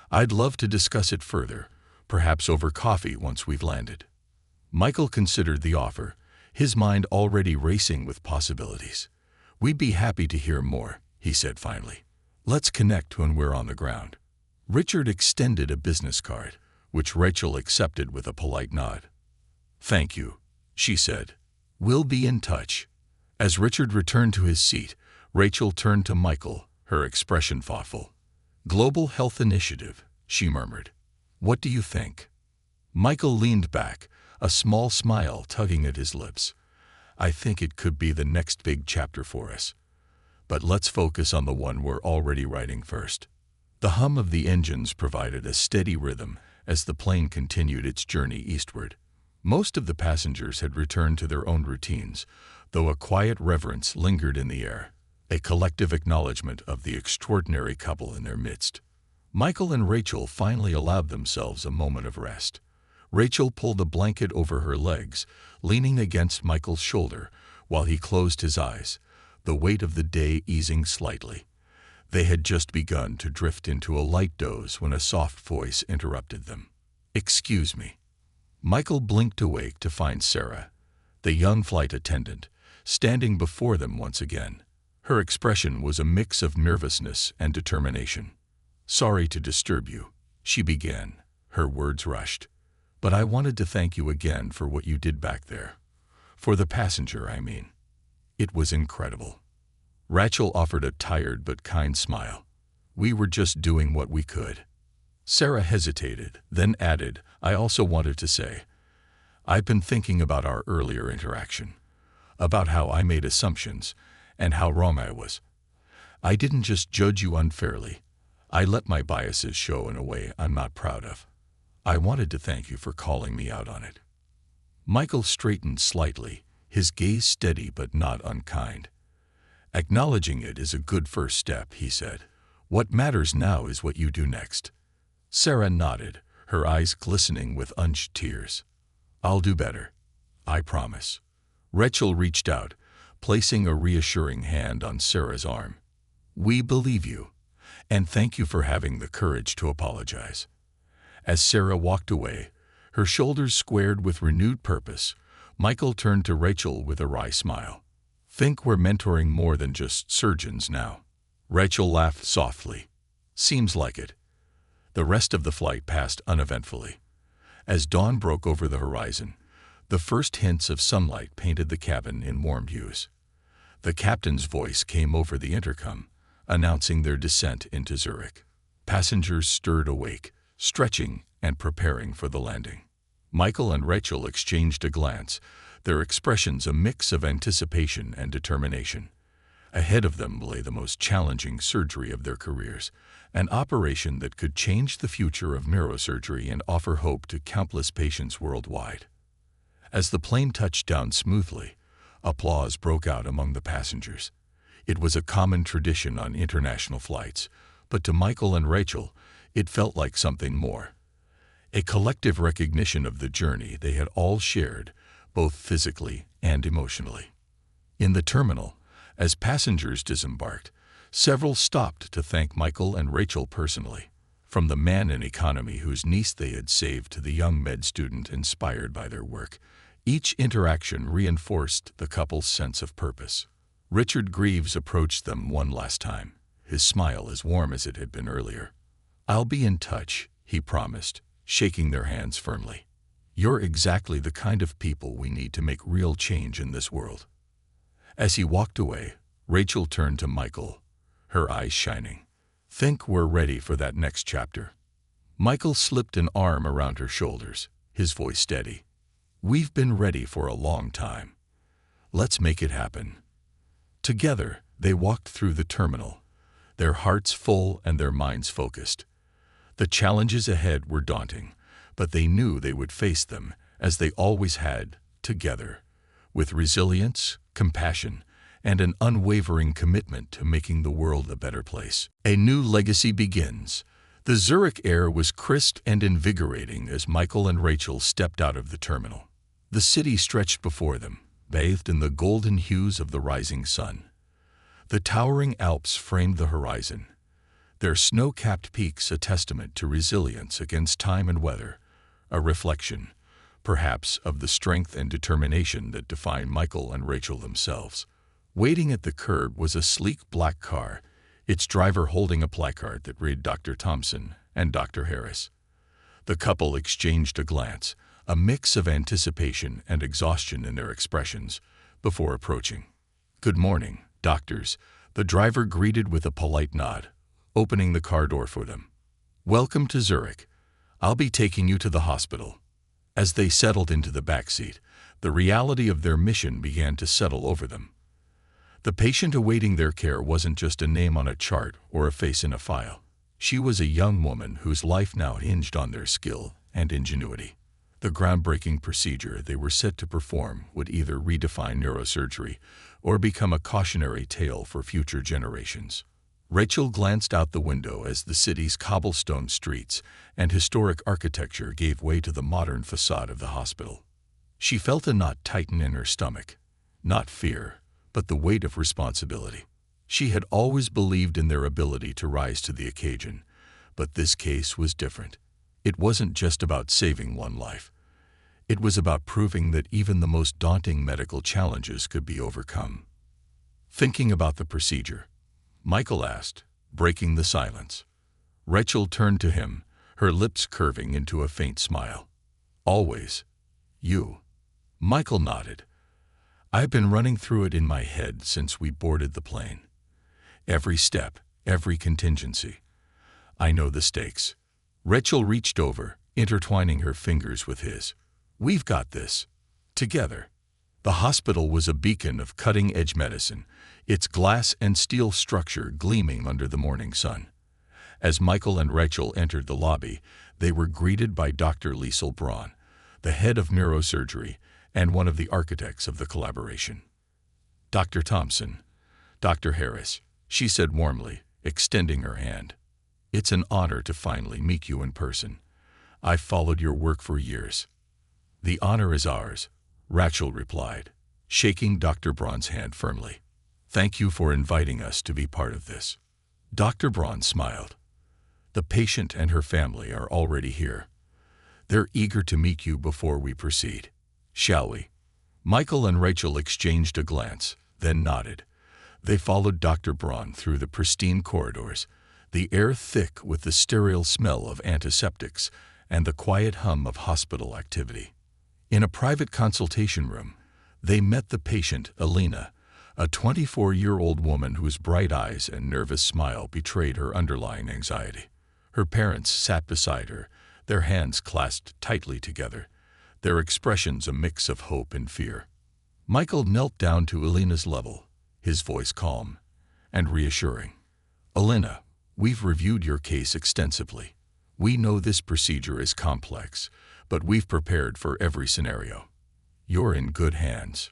I'd love to discuss it further, perhaps over coffee once we've landed." Michael considered the offer, his mind already racing with possibilities. "We'd be happy to hear more," he said finally. "Let's connect when we're on the ground." Richard extended a business card, which Rachel accepted with a polite nod. "Thank you," she said. "We'll be in touch." As Richard returned to his seat, Rachel turned to Michael, her expression thoughtful. "Global Health Initiative," she murmured. "What do you think?" Michael leaned back, a small smile tugging at his lips. "I think it could be the next big chapter for us. But let's focus on the one we're already writing first." The hum of the engines provided a steady rhythm as the plane continued its journey eastward. Most of the passengers had returned to their own routines, though a quiet reverence lingered in the air, a collective acknowledgement of the extraordinary couple in their midst. Michael and Rachel finally allowed themselves a moment of rest. Rachel pulled a blanket over her legs, leaning against Michael's shoulder while he closed his eyes, the weight of the day easing slightly. They had just begun to drift into a light doze when a soft voice interrupted them. "Excuse me." Michael blinked awake to find Sarah, the young flight attendant, standing before them once again. Her expression was a mix of nervousness and determination. "Sorry to disturb you," she began, her words rushed. "But I wanted to thank you again for what you did back there. For the passenger, I mean. It was incredible." Rachel offered a tired but kind smile. "We were just doing what we could." Sarah hesitated, then added, "I also wanted to say, I've been thinking about our earlier interaction, about how I made assumptions and how wrong I was. I didn't just judge you unfairly. I let my biases show in a way I'm not proud of. I wanted to thank you for calling me out on it." Michael straightened slightly, his gaze steady but not unkind. "Acknowledging it is a good first step," he said. "What matters now is what you do next." Sarah nodded, her eyes glistening with unshed tears. "I'll do better. I promise." Rachel reached out, placing a reassuring hand on Sarah's arm. "We believe you, and thank you for having the courage to apologize." As Sarah walked away, her shoulders squared with renewed purpose, Michael turned to Rachel with a wry smile. Think we're mentoring more than just surgeons now." Rachel laughed softly. "Seems like it." The rest of the flight passed uneventfully. As dawn broke over the horizon, the first hints of sunlight painted the cabin in warm hues. The captain's voice came over the intercom, announcing their descent into Zurich. Passengers stirred awake, stretching and preparing for the landing. Michael and Rachel exchanged a glance, their expressions a mix of anticipation and determination. Ahead of them lay the most challenging surgery of their careers, an operation that could change the future of neurosurgery and offer hope to countless patients worldwide. As the plane touched down smoothly, applause broke out among the passengers. It was a common tradition on international flights, but to Michael and Rachel, it felt like something more. A collective recognition of the journey they had all shared, both physically and emotionally. In the terminal, as passengers disembarked, several stopped to thank Michael and Rachel personally, from the man in economy whose niece they had saved to the young med student inspired by their work. Each interaction reinforced the couple's sense of purpose. Richard Greaves approached them one last time, his smile as warm as it had been earlier. "I'll be in touch," he promised, shaking their hands firmly. "You're exactly the kind of people we need to make real change in this world." As he walked away, Rachel turned to Michael, her eyes shining. "Think we're ready for that next chapter?" Michael slipped an arm around her shoulders, his voice steady. "We've been ready for a long time. Let's make it happen." Together, they walked through the terminal, their hearts full and their minds focused. The challenges ahead were daunting, but they knew they would face them, as they always had, together, with resilience, compassion, and an unwavering commitment to making the world a better place. A new legacy begins. The Zurich air was crisp and invigorating as Michael and Rachel stepped out of the terminal. The city stretched before them, bathed in the golden hues of the rising sun. The towering Alps framed the horizon, their snow-capped peaks a testament to resilience against time and weather, a reflection, perhaps, of the strength and determination that defined Michael and Rachel themselves. Waiting at the curb was a sleek black car, its driver holding a placard that read Dr. Thompson and Dr. Harris. The couple exchanged a glance, a mix of anticipation and exhaustion in their expressions, before approaching. "Good morning, doctors," the driver greeted with a polite nod, opening the car door for them. "Welcome to Zurich. I'll be taking you to the hospital." As they settled into the back seat, the reality of their mission began to settle over them. The patient awaiting their care wasn't just a name on a chart or a face in a file. She was a young woman whose life now hinged on their skill and ingenuity. The groundbreaking procedure they were set to perform would either redefine neurosurgery or become a cautionary tale for future generations. Rachel glanced out the window as the city's cobblestone streets and historic architecture gave way to the modern facade of the hospital. She felt a knot tighten in her stomach, not fear, but the weight of responsibility. She had always believed in their ability to rise to the occasion, but this case was different. It wasn't just about saving one life. It was about proving that even the most daunting medical challenges could be overcome. Thinking about the procedure, Michael asked, breaking the silence. Rachel turned to him, her lips curving into a faint smile. "Always. You." Michael nodded. "I've been running through it in my head since we boarded the plane. Every step, every contingency. I know the stakes." Rachel reached over, intertwining her fingers with his. "We've got this. Together." The hospital was a beacon of cutting-edge medicine, its glass and steel structure gleaming under the morning sun. As Michael and Rachel entered the lobby, they were greeted by Dr. Liesel Braun, the head of neurosurgery and one of the architects of the collaboration. "Dr. Thompson, Dr. Harris," she said warmly, extending her hand. "It's an honor to finally meet you in person. I've followed your work for years." "The honor is ours," Rachel replied, shaking Dr. Braun's hand firmly. "Thank you for inviting us to be part of this." Dr. Braun smiled. "The patient and her family are already here. They're eager to meet you before we proceed. Shall we?" Michael and Rachel exchanged a glance, then nodded. They followed Dr. Braun through the pristine corridors, the air thick with the sterile smell of antiseptics and the quiet hum of hospital activity. In a private consultation room, they met the patient, Alina, a 24-year-old woman whose bright eyes and nervous smile betrayed her underlying anxiety. Her parents sat beside her, their hands clasped tightly together, their expressions a mix of hope and fear. Michael knelt down to Alina's level, his voice calm and reassuring. "Alina, we've reviewed your case extensively. We know this procedure is complex, but we've prepared for every scenario. You're in good hands."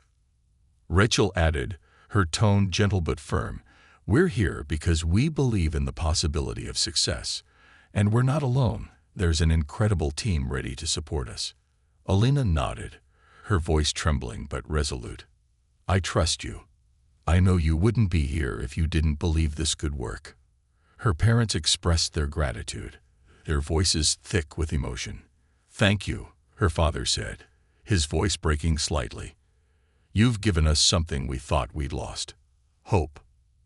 Rachel added, her tone gentle but firm, "We're here because we believe in the possibility of success. And we're not alone. There's an incredible team ready to support us." Alina nodded, her voice trembling but resolute. "I trust you. I know you wouldn't be here if you didn't believe this could work." Her parents expressed their gratitude, their voices thick with emotion. "Thank you," her father said, his voice breaking slightly. "You've given us something we thought we'd lost: hope."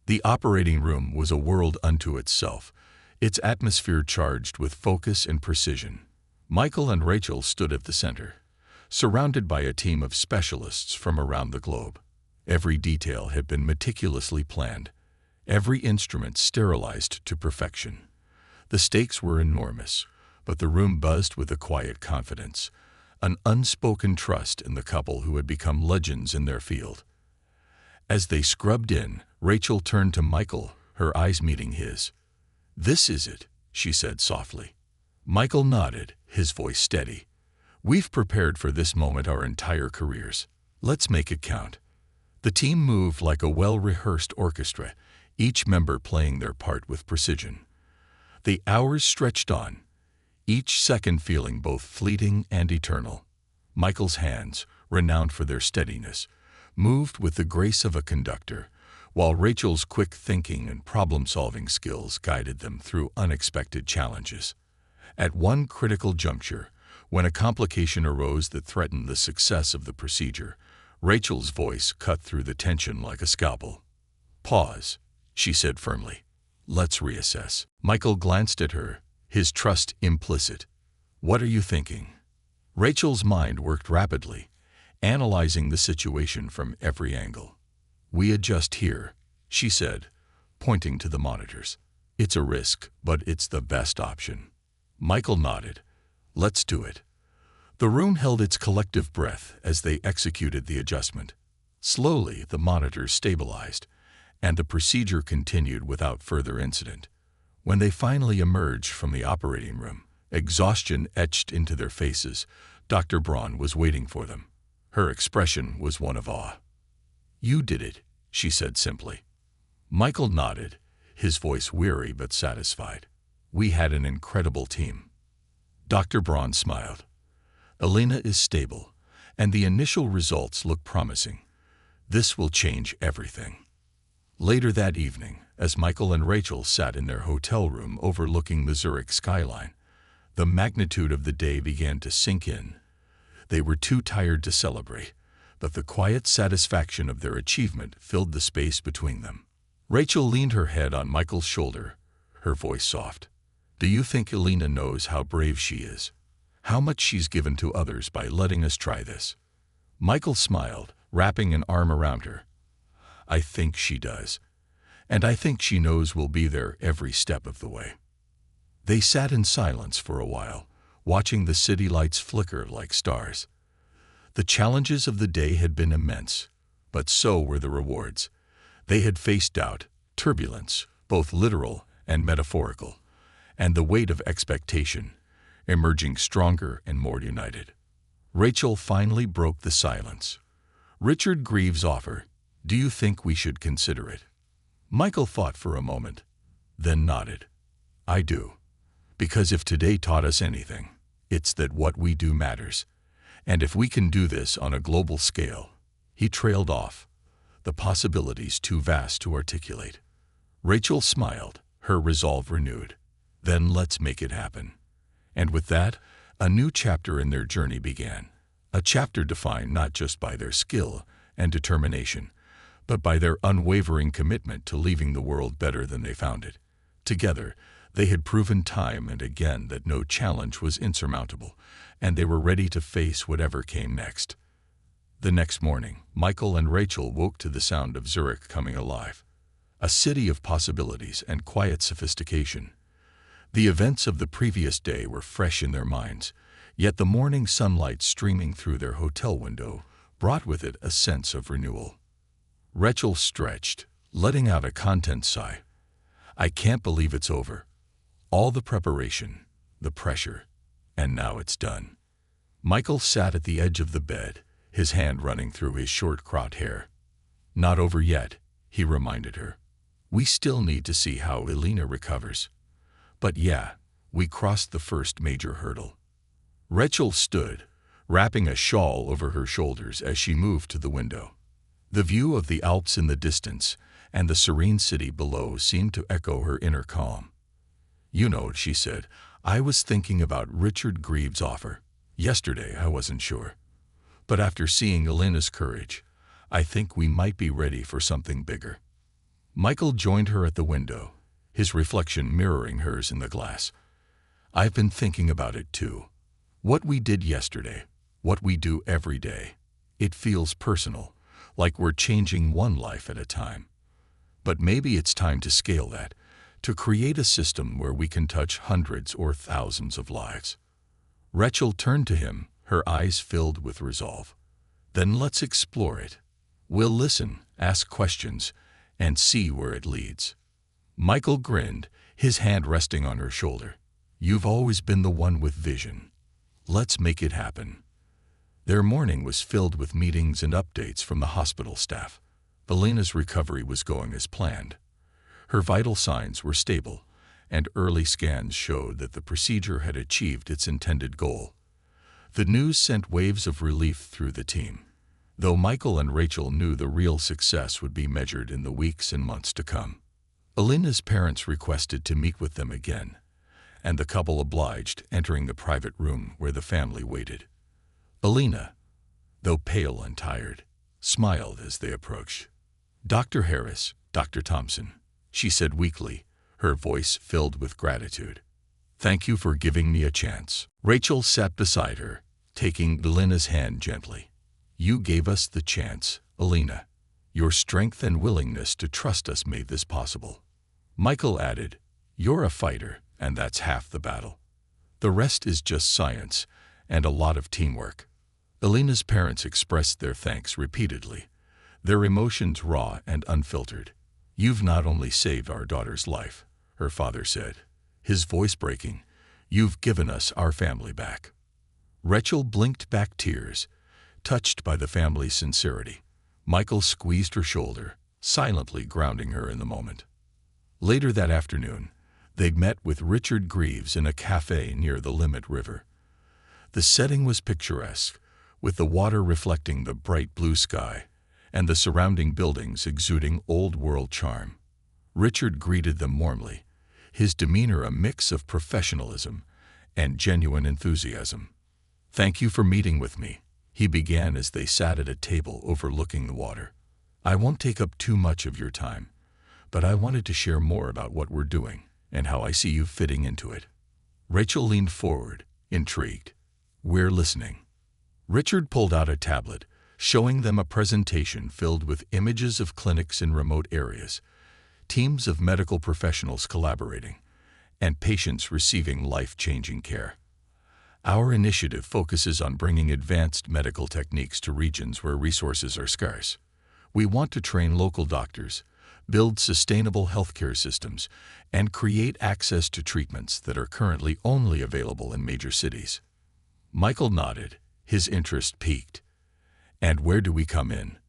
The operating room was a world unto itself, its atmosphere charged with focus and precision. Michael and Rachel stood at the center, surrounded by a team of specialists from around the globe. Every detail had been meticulously planned, every instrument sterilized to perfection. The stakes were enormous, but the room buzzed with a quiet confidence, an unspoken trust in the couple who had become legends in their field. As they scrubbed in, Rachel turned to Michael, her eyes meeting his. "This is it," she said softly. Michael nodded, his voice steady. "We've prepared for this moment our entire careers. Let's make it count." The team moved like a well-rehearsed orchestra, each member playing their part with precision. The hours stretched on, each second feeling both fleeting and eternal. Michael's hands, renowned for their steadiness, moved with the grace of a conductor, while Rachel's quick thinking and problem-solving skills guided them through unexpected challenges. At one critical juncture, when a complication arose that threatened the success of the procedure, Rachel's voice cut through the tension like a scalpel. "Pause," she said firmly. "Let's reassess." Michael glanced at her, his trust implicit. "What are you thinking?" Rachel's mind worked rapidly, analyzing the situation from every angle. "We adjust here," she said, pointing to the monitors. "It's a risk, but it's the best option." Michael nodded. "Let's do it." The room held its collective breath as they executed the adjustment. Slowly, the monitors stabilized, and the procedure continued without further incident. When they finally emerged from the operating room, exhaustion etched into their faces, Dr. Braun was waiting for them. Her expression was one of awe. "You did it," she said simply. Michael nodded, his voice weary but satisfied. "We had an incredible team." Dr. Braun smiled. "Alina is stable, and the initial results look promising. This will change everything." Later that evening, as Michael and Rachel sat in their hotel room overlooking the Zurich skyline, the magnitude of the day began to sink in. They were too tired to celebrate, but the quiet satisfaction of their achievement filled the space between them. Rachel leaned her head on Michael's shoulder, her voice soft. "Do you think Alina knows how brave she is? How much she's given to others by letting us try this?" Michael smiled, wrapping an arm around her. "I think she does. And I think she knows we'll be there every step of the way." They sat in silence for a while, watching the city lights flicker like stars. The challenges of the day had been immense, but so were the rewards. They had faced doubt, turbulence, both literal and metaphorical, and the weight of expectation, emerging stronger and more united. Rachel finally broke the silence. "Richard Greaves' offer, do you think we should consider it?" Michael thought for a moment, then nodded. "I do. Because if today taught us anything, it's that what we do matters. And if we can do this on a global scale." He trailed off, the possibilities too vast to articulate. Rachel smiled, her resolve renewed. "Then let's make it happen." And with that, a new chapter in their journey began. A chapter defined not just by their skill and determination, but by their unwavering commitment to leaving the world better than they found it. Together, they had proven time and again that no challenge was insurmountable, and they were ready to face whatever came next. The next morning, Michael and Rachel woke to the sound of Zurich coming alive, a city of possibilities and quiet sophistication. The events of the previous day were fresh in their minds, yet the morning sunlight streaming through their hotel window brought with it a sense of renewal. Rachel stretched, letting out a content sigh. I can't believe it's over. All the preparation, the pressure, and now it's done. Michael sat at the edge of the bed, his hand running through his short-cropped hair. Not over yet, he reminded her. We still need to see how Elena recovers. But yeah, we crossed the first major hurdle. Rachel stood, wrapping a shawl over her shoulders as she moved to the window. The view of the Alps in the distance and the serene city below seemed to echo her inner calm. You know, she said, I was thinking about Richard Greaves' offer. Yesterday I wasn't sure. But after seeing Elena's courage, I think we might be ready for something bigger. Michael joined her at the window, his reflection mirroring hers in the glass. I've been thinking about it too. What we did yesterday, what we do every day. It feels personal, like we're changing one life at a time. But maybe it's time to scale that, to create a system where we can touch hundreds or thousands of lives. Rachel turned to him, her eyes filled with resolve. Then let's explore it. We'll listen, ask questions, and see where it leads. Michael grinned, his hand resting on her shoulder. You've always been the one with vision. Let's make it happen. Their morning was filled with meetings and updates from the hospital staff. Elena's recovery was going as planned. Her vital signs were stable, and early scans showed that the procedure had achieved its intended goal. The news sent waves of relief through the team, though Michael and Rachel knew the real success would be measured in the weeks and months to come. Elena's parents requested to meet with them again, and the couple obliged, entering the private room where the family waited. Elena, though pale and tired, smiled as they approached. Dr. Harris, Dr. Thompson, she said weakly, her voice filled with gratitude. Thank you for giving me a chance. Rachel sat beside her, taking Elena's hand gently. You gave us the chance, Elena. Your strength and willingness to trust us made this possible. Michael added, you're a fighter, and that's half the battle. The rest is just science and a lot of teamwork. Elena's parents expressed their thanks repeatedly, their emotions raw and unfiltered. You've not only saved our daughter's life, her father said, his voice breaking, you've given us our family back. Rachel blinked back tears, touched by the family's sincerity. Michael squeezed her shoulder, silently grounding her in the moment. Later that afternoon, they'd met with Richard Greaves in a cafe near the Limit River. The setting was picturesque, with the water reflecting the bright blue sky and the surrounding buildings exuding old-world charm. Richard greeted them warmly, his demeanor a mix of professionalism and genuine enthusiasm. Thank you for meeting with me, he began as they sat at a table overlooking the water. I won't take up too much of your time, but I wanted to share more about what we're doing and how I see you fitting into it. Rachel leaned forward, intrigued. We're listening. Richard pulled out a tablet, showing them a presentation filled with images of clinics in remote areas, teams of medical professionals collaborating, and patients receiving life-changing care. Our initiative focuses on bringing advanced medical techniques to regions where resources are scarce. We want to train local doctors, build sustainable healthcare systems, and create access to treatments that are currently only available in major cities. Michael nodded, his interest piqued. And where do we come in?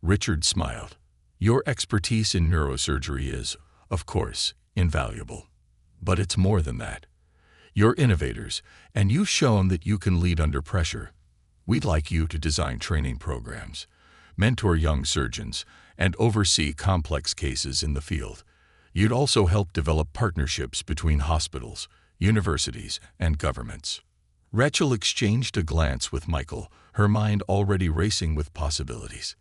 Richard smiled. Your expertise in neurosurgery is, of course, invaluable. But it's more than that. You're innovators, and you've shown that you can lead under pressure. We'd like you to design training programs, mentor young surgeons, and oversee complex cases in the field. You'd also help develop partnerships between hospitals, universities, and governments. Rachel exchanged a glance with Michael, her mind already racing with possibilities.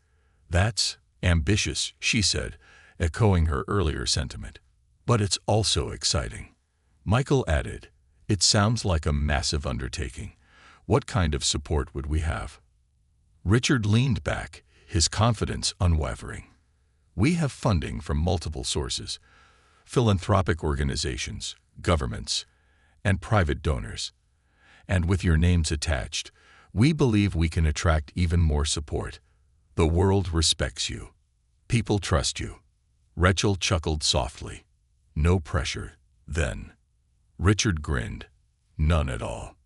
That's Ambitious, she said, echoing her earlier sentiment. But it's also exciting. Michael added, it sounds like a massive undertaking. What kind of support would we have? Richard leaned back, his confidence unwavering. We have funding from multiple sources: philanthropic organizations, governments, and private donors. And with your names attached, we believe we can attract even more support. The world respects you. People trust you. Rachel chuckled softly. No pressure, then. Richard grinned. None at all.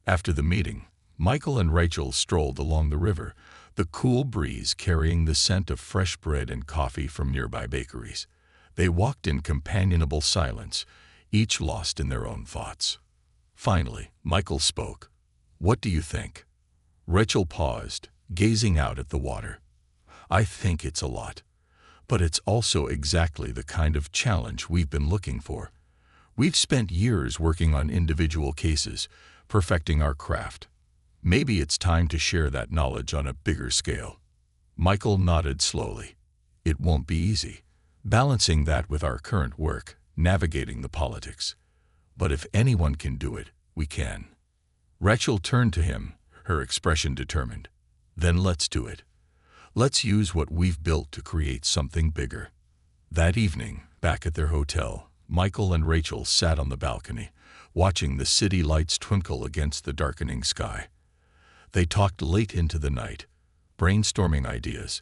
After the meeting, Michael and Rachel strolled along the river, the cool breeze carrying the scent of fresh bread and coffee from nearby bakeries. They walked in companionable silence, each lost in their own thoughts. Finally, Michael spoke. What do you think? Rachel paused, gazing out at the water. I think it's a lot. But it's also exactly the kind of challenge we've been looking for. We've spent years working on individual cases, perfecting our craft. Maybe it's time to share that knowledge on a bigger scale. Michael nodded slowly. It won't be easy, balancing that with our current work, navigating the politics. But if anyone can do it, we can. Rachel turned to him, her expression determined. Then let's do it. Let's use what we've built to create something bigger. That evening, back at their hotel, Michael and Rachel sat on the balcony, watching the city lights twinkle against the darkening sky. They talked late into the night, brainstorming ideas,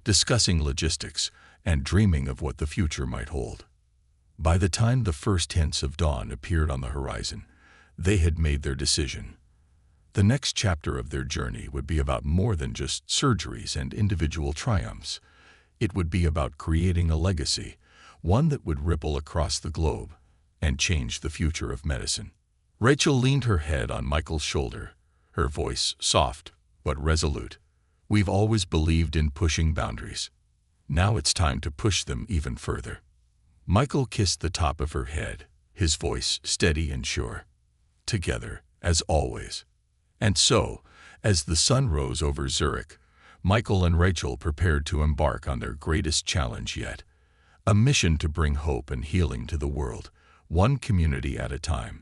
discussing logistics, and dreaming of what the future might hold. By the time the first hints of dawn appeared on the horizon, they had made their decision. The next chapter of their journey would be about more than just surgeries and individual triumphs. It would be about creating a legacy, one that would ripple across the globe and change the future of medicine. Rachel leaned her head on Michael's shoulder, her voice soft but resolute. We've always believed in pushing boundaries. Now it's time to push them even further. Michael kissed the top of her head, his voice steady and sure. Together, as always. And so, as the sun rose over Zurich, Michael and Rachel prepared to embark on their greatest challenge yet, a mission to bring hope and healing to the world, one community at a time.